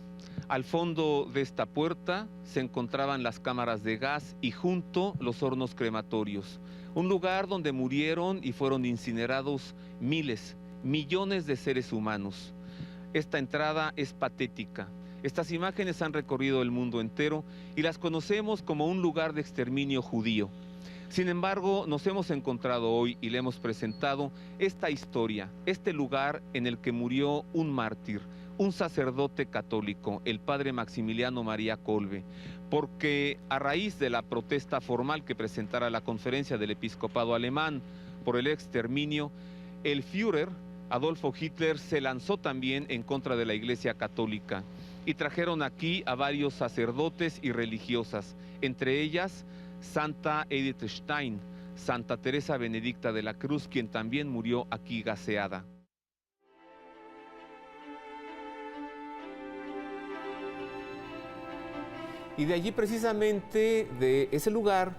Al fondo de esta puerta se encontraban las cámaras de gas y junto los hornos crematorios. Un lugar donde murieron y fueron incinerados miles, millones de seres humanos. Esta entrada es patética. Estas imágenes han recorrido el mundo entero y las conocemos como un lugar de exterminio judío. Sin embargo, nos hemos encontrado hoy y le hemos presentado esta historia, este lugar en el que murió un mártir, un sacerdote católico, el padre Maximiliano María Kolbe, porque a raíz de la protesta formal que presentara la conferencia del episcopado alemán por el exterminio, el Führer, Adolfo Hitler, se lanzó también en contra de la Iglesia Católica y trajeron aquí a varios sacerdotes y religiosas, entre ellas Santa Edith Stein, Santa Teresa Benedicta de la Cruz, quien también murió aquí gaseada. Y de allí precisamente, de ese lugar,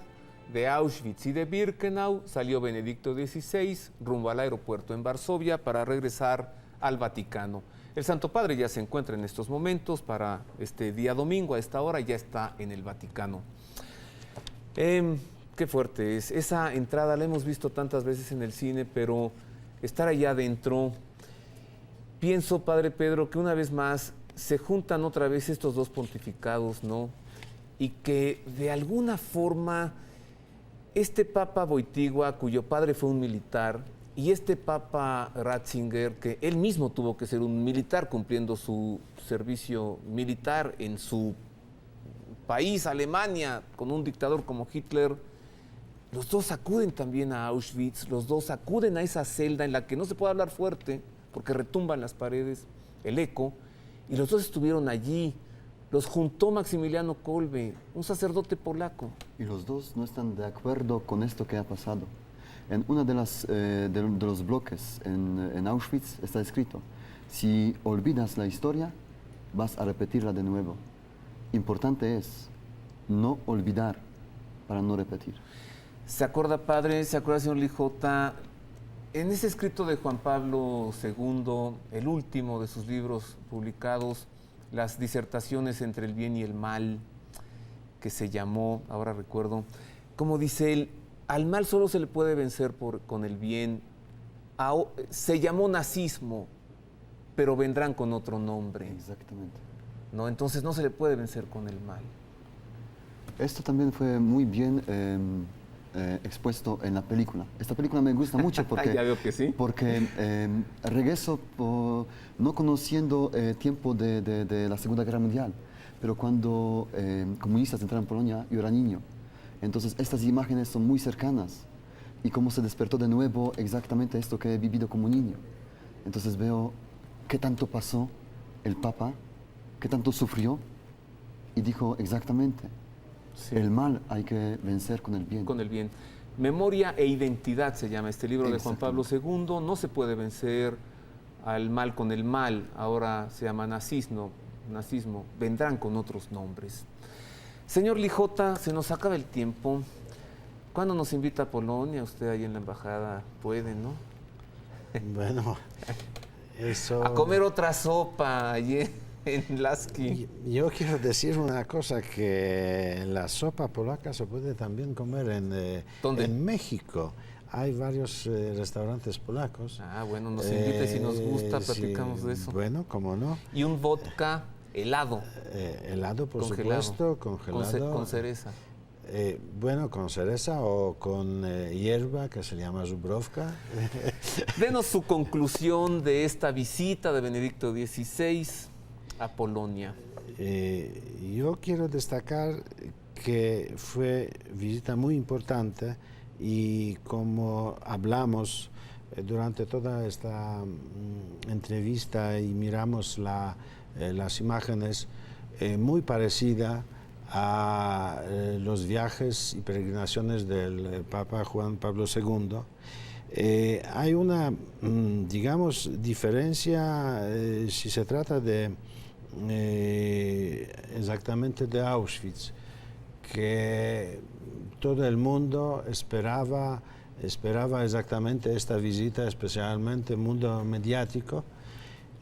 de Auschwitz y de Birkenau, salió Benedicto XVI rumbo al aeropuerto en Varsovia para regresar al Vaticano. El Santo Padre ya se encuentra en estos momentos para este día domingo, a esta hora ya está en el Vaticano. Qué fuerte es. Esa entrada la hemos visto tantas veces en el cine, pero estar allá adentro, pienso, Padre Pedro, que una vez más se juntan otra vez estos dos pontificados, ¿no? Y que de alguna forma este Papa Wojtyła, cuyo padre fue un militar, y este Papa Ratzinger, que él mismo tuvo que ser un militar cumpliendo su servicio militar en su país, Alemania, con un dictador como Hitler, los dos acuden también a Auschwitz, los dos acuden a esa celda en la que no se puede hablar fuerte porque retumban las paredes, el eco, y los dos estuvieron allí. Los juntó Maximiliano Kolbe, un sacerdote polaco. Y los dos no están de acuerdo con esto que ha pasado. En uno de los bloques en Auschwitz está escrito: si olvidas la historia, vas a repetirla de nuevo. Importante es no olvidar para no repetir. ¿Se acuerda, padre? ¿Se acuerda, señor Lijota? En ese escrito de Juan Pablo II, el último de sus libros publicados, las disertaciones entre el bien y el mal, que se llamó, ahora recuerdo, como dice él, al mal solo se le puede vencer con el bien. Se llamó nazismo, pero vendrán con otro nombre. Exactamente. ¿No? Entonces no se le puede vencer con el mal. Esto también fue muy bien expuesto en la película. Esta película me gusta mucho porque, ya veo que sí. Porque regreso no conociendo tiempo de la Segunda Guerra Mundial, pero cuando comunistas entraron en Polonia, yo era niño. Entonces estas imágenes son muy cercanas y cómo se despertó de nuevo exactamente esto que he vivido como niño. Entonces veo qué tanto pasó el Papa, qué tanto sufrió y dijo exactamente, Sí. el mal hay que vencer con el bien. Con el bien. Memoria e identidad se llama este libro de Juan Pablo II. No se puede vencer al mal con el mal. Ahora se llama nazismo. Vendrán con otros nombres. Señor Lijota, se nos acaba el tiempo. ¿Cuándo nos invita a Polonia? Usted ahí en la embajada puede, ¿no? Bueno, eso... A comer otra sopa allí en Laski. Yo quiero decir una cosa, que la sopa polaca se puede también comer ¿Dónde? en México. Hay varios restaurantes polacos. Ah, bueno, nos invite si nos gusta, platicamos sí, de eso. Bueno, cómo no. Y un vodka helado. Helado, por Congelado. supuesto, congelado. Con cereza. Bueno, con cereza o con hierba, que se llama Zubrowka. Denos su conclusión de esta visita de Benedicto XVI a Polonia. Yo quiero destacar que fue visita muy importante y como hablamos durante toda esta entrevista y miramos las imágenes, muy parecida a los viajes y peregrinaciones del Papa Juan Pablo II. Hay una, digamos, diferencia si se trata de exactamente de Auschwitz, que todo el mundo esperaba exactamente esta visita, especialmente el mundo mediático,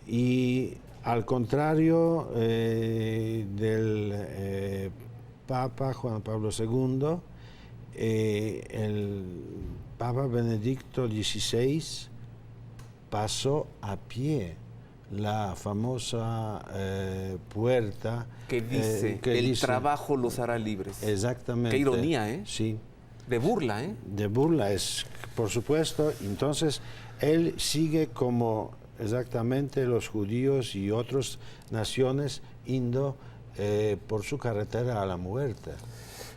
y al contrario del Papa Juan Pablo II, el Papa Benedicto XVI pasó a pie la famosa puerta Que dice, el trabajo los hará libres. Exactamente. Qué ironía, ¿eh? Sí. De burla, ¿eh? De burla, es, por supuesto. Entonces, él sigue como exactamente los judíos y otras naciones indo por su carretera a la muerte.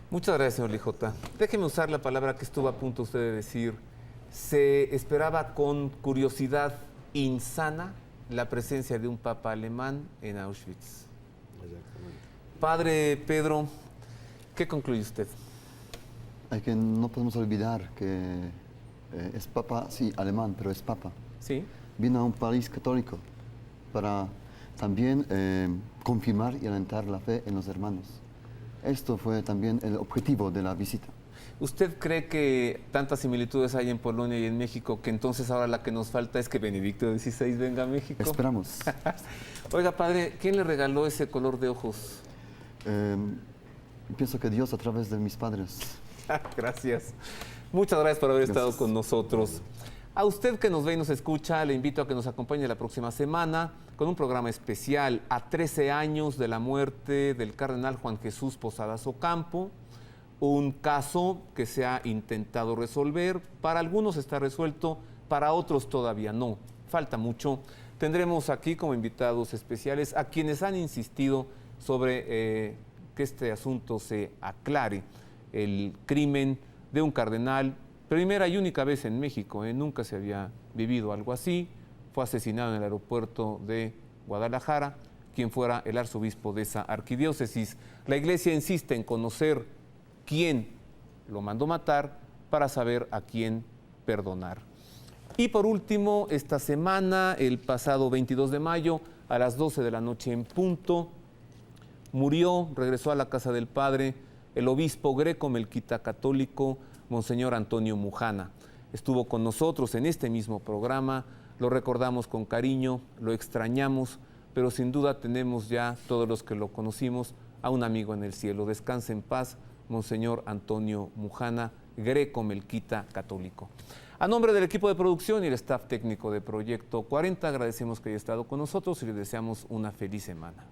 Muchas gracias, señor Lijota. Déjeme usar la palabra que estuvo a punto usted de decir. Se esperaba con curiosidad insana la presencia de un papa alemán en Auschwitz. Exactamente. Padre Pedro, ¿qué concluye usted? No podemos olvidar que es papa, sí, alemán, pero es papa. Sí. Vino a un país católico para también confirmar y alentar la fe en los hermanos. Esto fue también el objetivo de la visita. ¿Usted cree que tantas similitudes hay en Polonia y en México que entonces ahora la que nos falta es que Benedicto XVI venga a México? Esperamos. Oiga, padre, ¿quién le regaló ese color de ojos? Pienso que Dios a través de mis padres. Gracias. Muchas gracias por haber estado Gracias. con nosotros. A usted que nos ve y nos escucha, le invito a que nos acompañe la próxima semana con un programa especial a 13 años de la muerte del cardenal Juan Jesús Posadas Ocampo. Un caso que se ha intentado resolver. Para algunos está resuelto, para otros todavía no. Falta mucho. Tendremos aquí como invitados especiales a quienes han insistido sobre que este asunto se aclare. El crimen de un cardenal, primera y única vez en México, nunca se había vivido algo así. Fue asesinado en el aeropuerto de Guadalajara, quien fuera el arzobispo de esa arquidiócesis. La Iglesia insiste en conocer quién lo mandó matar para saber a quién perdonar. Y por último, esta semana, el pasado 22 de mayo, a las 12 de la noche en punto, regresó a la casa del Padre, el obispo greco-melquita católico, Monseñor Antonio Mujana. Estuvo con nosotros en este mismo programa, lo recordamos con cariño, lo extrañamos, pero sin duda tenemos ya, todos los que lo conocimos, a un amigo en el cielo. Descanse en paz, Monseñor Antonio Mujana, greco-melquita católico. A nombre del equipo de producción y el staff técnico de Proyecto 40, agradecemos que haya estado con nosotros y les deseamos una feliz semana.